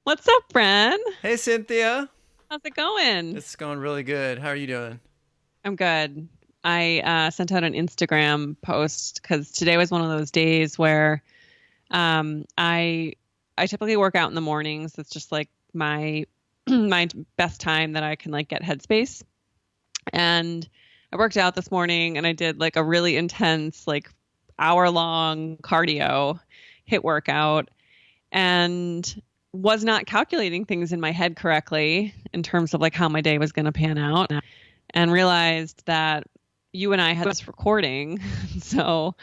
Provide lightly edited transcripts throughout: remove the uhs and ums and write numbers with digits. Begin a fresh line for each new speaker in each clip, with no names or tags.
What's up, Bren?
Hey Cynthia,
How's it going?
it's going really good. How are you doing?
I'm good. I sent out an Instagram post because today was one of those days where I typically work out in the mornings. It's just like my my best time that I can like get headspace. And I worked out this morning and I did like a really intense like hour long cardio hit workout and was not calculating things in my head correctly in terms of like how my day was going to pan out and realized that you and I had this recording. So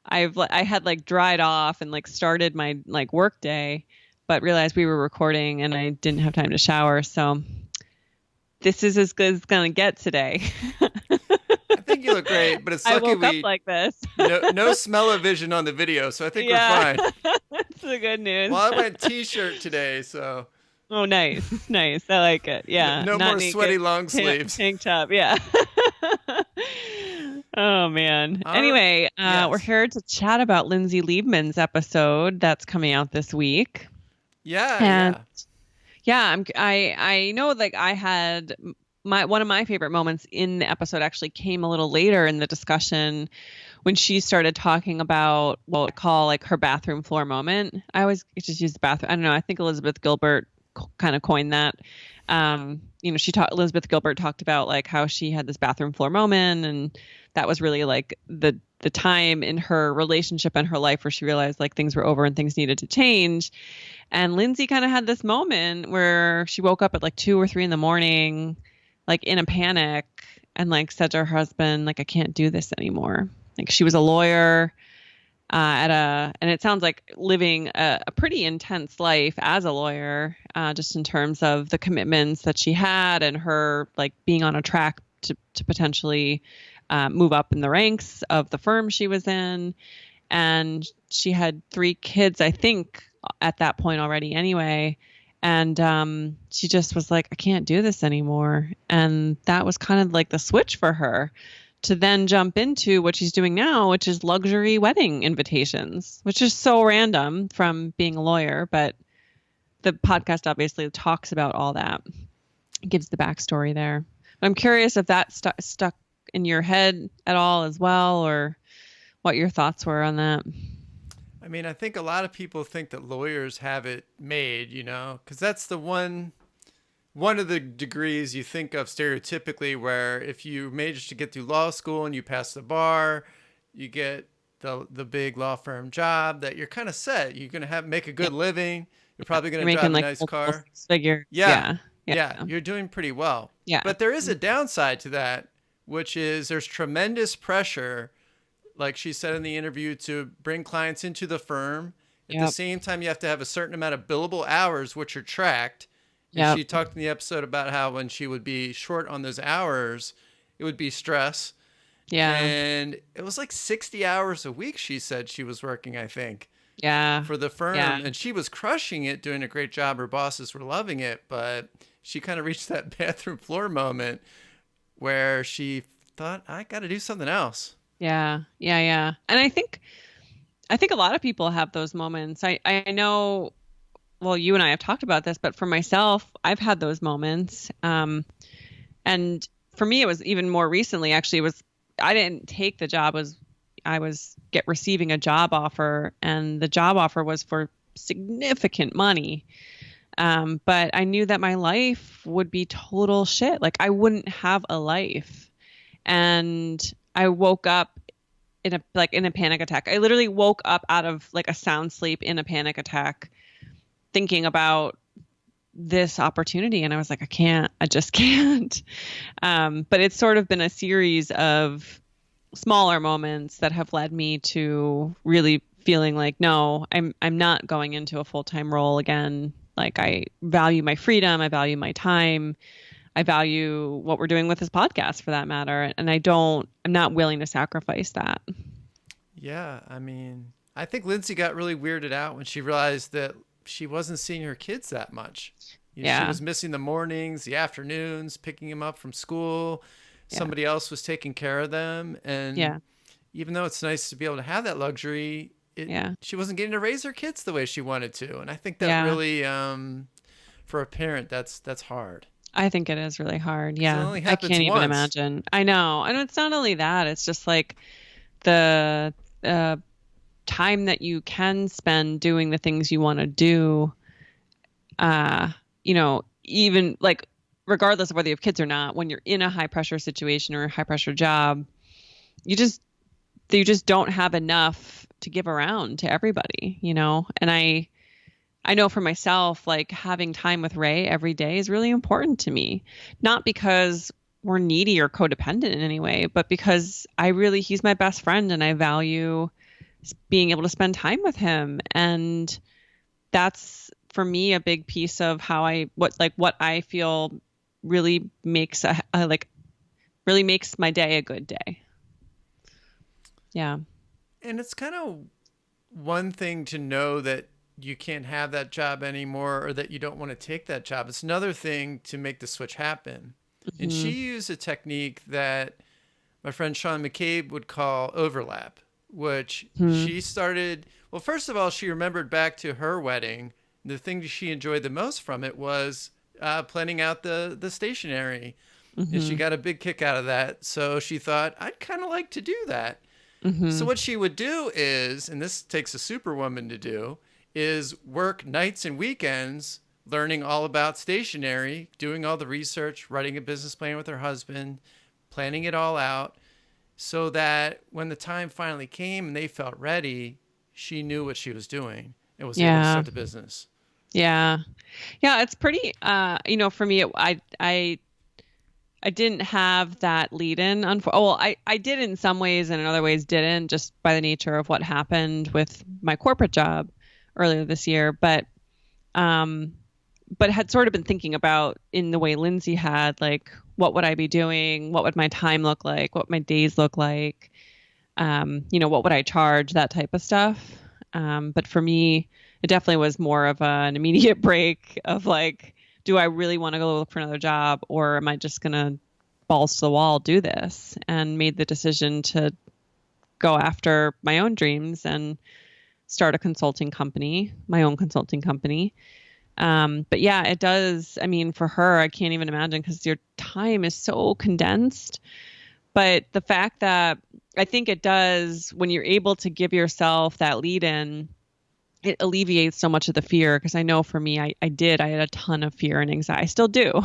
I had like dried off and like started my like work day, but realized we were recording and I didn't have time to shower. So this is as good as it's going to get today.
I think you look great, but it's
I
lucky
woke up
we
like this.
no smell-o-vision on the video, so I think we're
Yeah.
fine.
That's the good news.
Well, I went t-shirt today, so
Oh, nice. Nice. I like it. Yeah.
no
Not
more
naked.
sweaty long sleeves.
Tank top. Yeah. Oh man.
All right.
Anyway, we're
Yes.
here to chat about Lindsay Liebman's episode that's coming out this week.
Yeah,
And
yeah.
yeah, I know like I had my one of my favorite moments in the episode actually came a little later in the discussion when she started talking about what I call like her bathroom floor moment. I always just use the bathroom. I don't know. I think Elizabeth Gilbert kind of coined that. Elizabeth Gilbert talked about like how she had this bathroom floor moment, and that was really like the time in her relationship and her life where she realized like things were over and things needed to change. And Lindsay kind of had this moment where she woke up at like 2 or 3 in the morning, like in a panic, and like said to her husband, like, I can't do this anymore. Like she was a lawyer and it sounds like living a pretty intense life as a lawyer, just in terms of the commitments that she had and her like being on a track to potentially move up in the ranks of the firm she was in. And she had 3 kids, I think, at that point already anyway. And she just was like, I can't do this anymore. And that was kind of like the switch for her to then jump into what she's doing now, which is luxury wedding invitations, which is so random from being a lawyer. But the podcast obviously talks about all that, gives the backstory there. But I'm curious if that stuck in your head at all as well, or what your thoughts were on that.
I mean, I think a lot of people think that lawyers have it made, because that's the one of the degrees you think of stereotypically where if you manage to get through law school and you pass the bar, you get the big law firm job that you're kind of set. You're going to have make a
Yeah.
good living. You're probably going
You're
to drive
making
a
like
nice
multiple
car.
six figures.
Yeah.
Yeah. Yeah.
Yeah, you're doing pretty well.
Yeah.
But there is a downside to that, which is there's tremendous pressure, like she said in the interview, to bring clients into the firm. At the
Yep.
same time, you have to have a certain amount of billable hours, which are tracked. And
Yep.
she talked in the episode about how when she would be short on those hours, it would be stress.
Yeah.
And it was like 60 hours a week, she said she was working, I think,
Yeah.
for the
Yeah.
firm. And she was crushing it, doing a great job. Her bosses were loving it. But she kind of reached that bathroom floor moment where she thought, I got to do something else.
Yeah. Yeah. Yeah. And I think a lot of people have those moments. I know, well, you and I have talked about this, but for myself, I've had those moments. And for me, it was even more recently, actually, it was, I didn't take the job, was I was get receiving a job offer, and the job offer was for significant money. But I knew that my life would be total shit. Like I wouldn't have a life. And I woke up in a panic attack. I literally woke up out of like a sound sleep in a panic attack thinking about this opportunity, and I was like, I just can't. But it's sort of been a series of smaller moments that have led me to really feeling like, no, I'm not going into a full-time role again. Like I value my freedom, I value my time, I value what we're doing with this podcast for that matter, and I'm not willing to sacrifice that.
Yeah, I mean, I think Lindsay got really weirded out when she realized that she wasn't seeing her kids that much. She
Yeah.
was missing the mornings, the afternoons, picking them up from school.
Yeah.
Somebody else was taking care of them. And
Yeah.
even though it's nice to be able to have that luxury,
Yeah.
she wasn't getting to raise her kids the way she wanted to. And I think that
Yeah.
really for a parent, that's hard.
I think it is really hard.
'Cause it
Yeah.
only
I
happens
can't even
once.
imagine. I know. And it's not only that, it's just like the uh, time that you can spend doing the things you want to do, even like regardless of whether you have kids or not, when you're in a high pressure situation or a high pressure job, you just don't have enough to give around to everybody, And I know for myself, like having time with Ray every day is really important to me, not because we're needy or codependent in any way, but because he's my best friend and I value being able to spend time with him. And that's for me a big piece of what I feel really makes really makes my day a good day. Yeah.
And it's kind of one thing to know that you can't have that job anymore or that you don't want to take that job. It's another thing to make the switch happen. Mm-hmm. And she used a technique that my friend Sean McCabe would call overlap, which she started. Well, first of all, she remembered back to her wedding. The thing that she enjoyed the most from it was planning out the stationery. And she got a big kick out of that. So she thought, I'd kind of like to do that. So what she would do is, and this takes a superwoman to do, is work nights and weekends learning all about stationery, doing all the research, writing a business plan with her husband, planning it all out, so that when the time finally came and they felt ready, she knew what she was doing and was able to start the business.
Yeah. Yeah, it's pretty, for me, I didn't have that lead in. I did in some ways and in other ways didn't, just by the nature of what happened with my corporate job earlier this year. But had sort of been thinking about in the way Lindsay had, like, what would I be doing? What would my time look like? What would my days look like? What would I charge? That type of stuff. But for me, it definitely was more of an immediate break of like, do I really want to go look for another job, or am I just going to balls to the wall do this? And made the decision to go after my own dreams and start a consulting company, my own consulting company. But yeah, it does. I mean, for her, I can't even imagine because your time is so condensed. But the fact that I think it does, when you're able to give yourself that lead in, it alleviates so much of the fear. Because I know for me, I had a ton of fear and anxiety. I still do.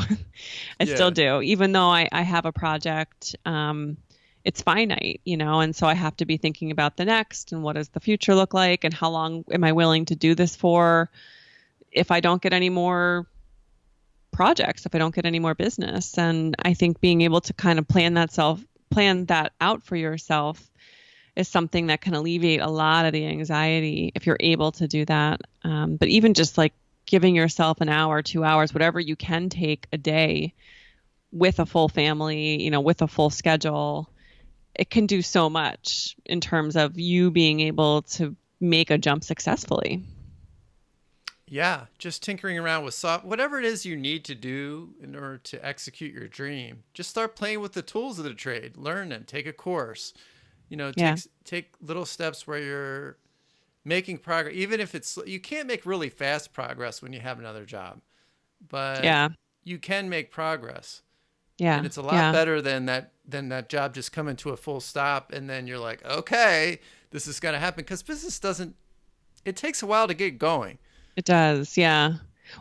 Still do. Even though I have a project, it's finite, and so I have to be thinking about the next and what does the future look like and how long am I willing to do this for if I don't get any more projects, if I don't get any more business. And I think being able to kind of plan that out for yourself is something that can alleviate a lot of the anxiety if you're able to do that. But even just like giving yourself an hour, 2 hours, whatever you can take a day with a full family, with a full schedule, it can do so much in terms of you being able to make a jump successfully.
Yeah, just tinkering around with whatever it is you need to do in order to execute your dream. Just start playing with the tools of the trade, learn them, take a course. Take little steps where you're making progress, even if you can't make really fast progress when you have another job, but you can make progress. Yeah. And it's a lot better than that job just coming to a full stop. And then you're like, okay, this is going to happen, because business it takes a while to get going.
It does. Yeah.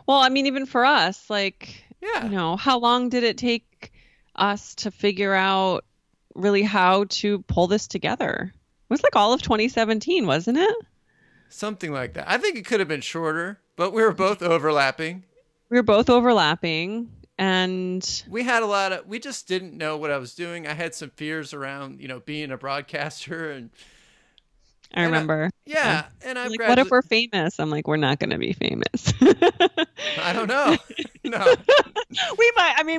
Well, I mean, even for us, like, how long did it take us to figure out really how to pull this together? It was like all of 2017, wasn't it?
Something like that. I think it could have been shorter, but we were both overlapping.
And
we just didn't know what I was doing. I had some fears around, being a broadcaster, and
I remember.
And I've
like, what if we're famous? I'm like, we're not going to be famous.
I don't know. No.
We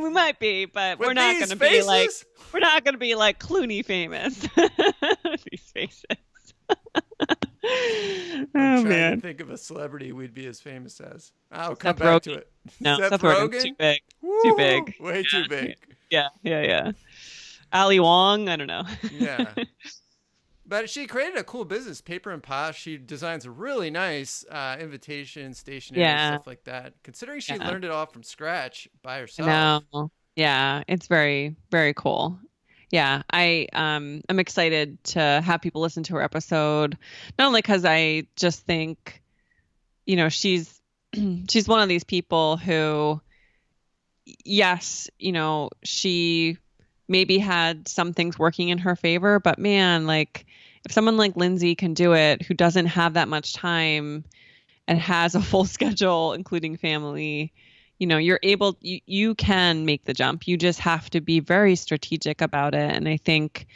might be, but we're not going to be like Clooney famous. These faces.
I'm trying to think of a celebrity we'd be as famous as. I'll come back to it.
No, Seth Rogen? Too big.
Woo!
Too big.
Way too big.
Yeah. Ali Wong, I don't know.
Yeah. But she created a cool business, Paper and Posh. She designs a really nice invitation, stationery,
Yeah.
stuff like that. Considering she
Yeah.
learned it all from scratch by
I
herself.
know. Yeah, it's very, very cool. Yeah, I'm excited to have people listen to her episode, not only because I just think, she's she's one of these people who, yes, she maybe had some things working in her favor, but man, like if someone like Lindsay can do it, who doesn't have that much time and has a full schedule, including family, you can make the jump. You just have to be very strategic about it. And I think,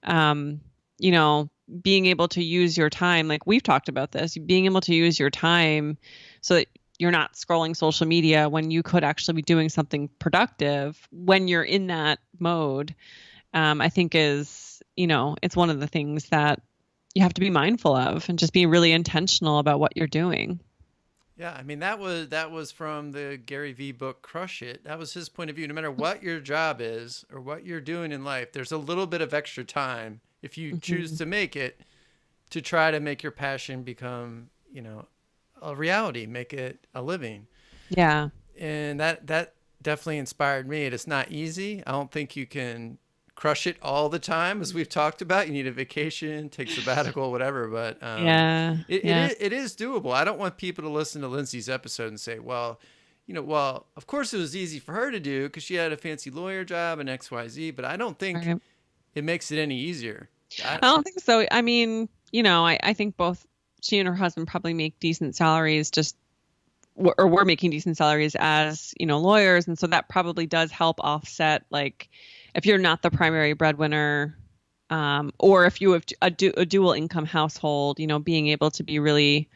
um, you know, being able to use your time, like we've talked about this, being able to use your time so that you're not scrolling social media when you could actually be doing something productive when you're in that mode, I think it's one of the things that you have to be mindful of and just be really intentional about what you're doing.
Yeah, I mean that was from the Gary V book Crush It. That was his point of view. No matter what your job is or what you're doing in life, there's a little bit of extra time if you choose
Hmm.
to make it to try to make your passion become, a reality, make it a living.
Yeah.
And that definitely inspired me. It is not easy. I don't think you can crush it all the time, as we've talked about. You need a vacation, take sabbatical, whatever. But
Yeah. Yeah.
it is doable. I don't want people to listen to Lindsay's episode and say, well, well, of course it was easy for her to do because she had a fancy lawyer job and X, Y, Z. But I don't think
Right.
it makes it any easier.
I don't think so. I mean, I think both she and her husband probably make decent salaries, just or were making decent salaries as, lawyers. And so that probably does help offset, like, if you're not the primary breadwinner, or if you have a dual income household, being able to be really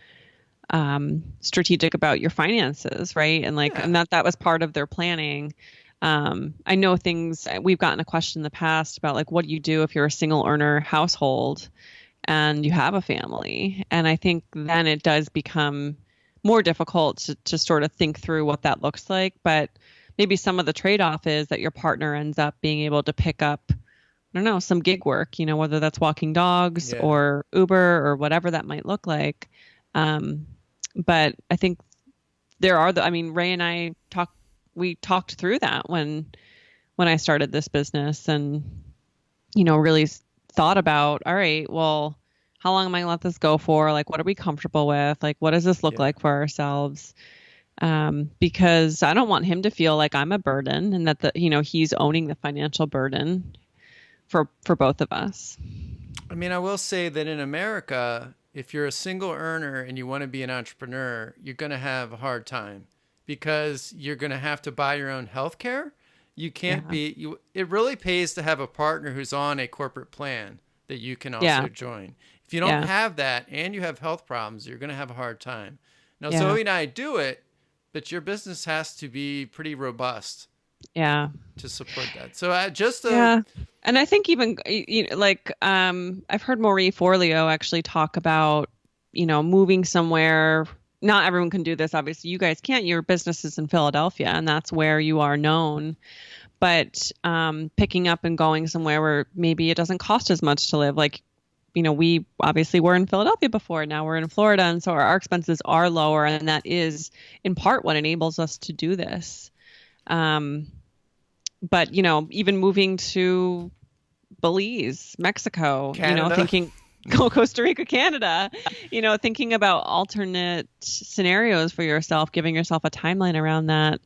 strategic about your finances, right? And like,
Yeah.
and that was part of their planning. I know we've gotten a question in the past about like, what do you do if you're a single earner household and you have a family? And I think then it does become more difficult to sort of think through what that looks like. But maybe some of the trade-off is that your partner ends up being able to pick up, I don't know, some gig work, whether that's walking dogs
Yeah.
or Uber or whatever that might look like. Um, but I think I mean, Ray and I we talked through that when I started this business and, really thought about, all right, well, how long am I going to let this go for? Like, what are we comfortable with? Like, what does this look
Yeah.
like for ourselves? Because I don't want him to feel like I'm a burden and that he's owning the financial burden for both of us.
I mean, I will say that in America, if you're a single earner and you want to be an entrepreneur, you're going to have a hard time because you're going to have to buy your own health care. You can't
Yeah.
be you it really pays to have a partner who's on a corporate plan that you can
Yeah.
also join. If you don't
Yeah.
have that and you have health problems, you're going to have a hard time. Now,
Yeah.
Zoe and I do it, but your business has to be pretty robust
Yeah.
to support that. So just a
Yeah. And I think even, like, I've heard Marie Forleo actually talk about, moving somewhere. Not everyone can do this. Obviously, you guys can't. Your business is in Philadelphia, and that's where you are known. But picking up and going somewhere where maybe it doesn't cost as much to live. Like, we obviously were in Philadelphia before. Now we're in Florida. And so our expenses are lower. And that is in part what enables us to do this. But, even moving to Belize, Mexico,
Canada.
thinking Costa Rica, Canada, thinking about alternate scenarios for yourself, giving yourself a timeline around that,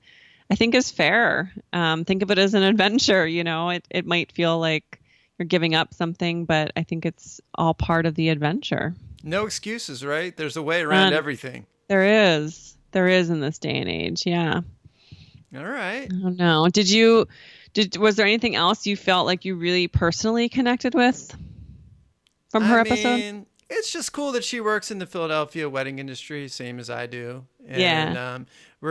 I think is fair. Think of it as an adventure. It might feel like you're giving up something, but I think it's all part of the adventure.
No excuses, right? There's a way around
And
everything.
there is in this day and age. Yeah.
All right.
I don't know. Was there anything else you felt like you really personally connected with from her
I
episode?
mean, it's just cool that she works in the Philadelphia wedding industry, same as I do. And
Yeah.
I'm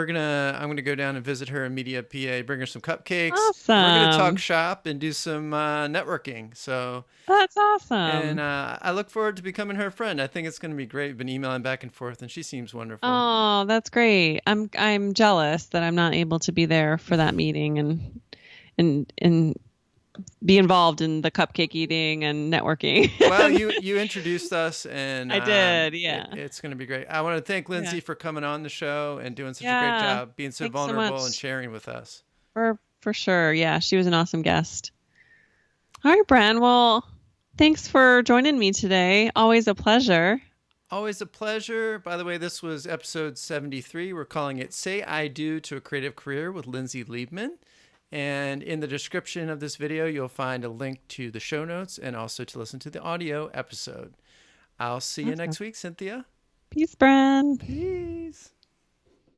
gonna go down and visit her in Media, PA, bring her some cupcakes. We're gonna talk
Awesome.
shop and do some networking. So,
That's
and
awesome.
I look forward to becoming her friend. I think it's gonna be great. Been emailing back and forth, and she seems wonderful.
Oh, that's great. I'm jealous that I'm not able to be there for that meeting and be involved in the cupcake eating and networking.
Well, you introduced us, and
I did, yeah.
it's going to be great. I want to thank
Yeah.
Lindsay for coming on the show and doing such a great
Yeah.
job, being so
Thanks so
vulnerable and
much.
sharing with us.
For sure. Yeah, she was an awesome guest. All right, Bran. Well, thanks for joining me today. Always a pleasure.
Always a pleasure. By the way, this was episode 73. We're calling it Say I Do to a Creative Career with Lindsay Liebman. And in the description of this video, you'll find a link to the show notes and also to listen to the audio episode. I'll see you next week, Cynthia.
Peace, Bran.
Peace.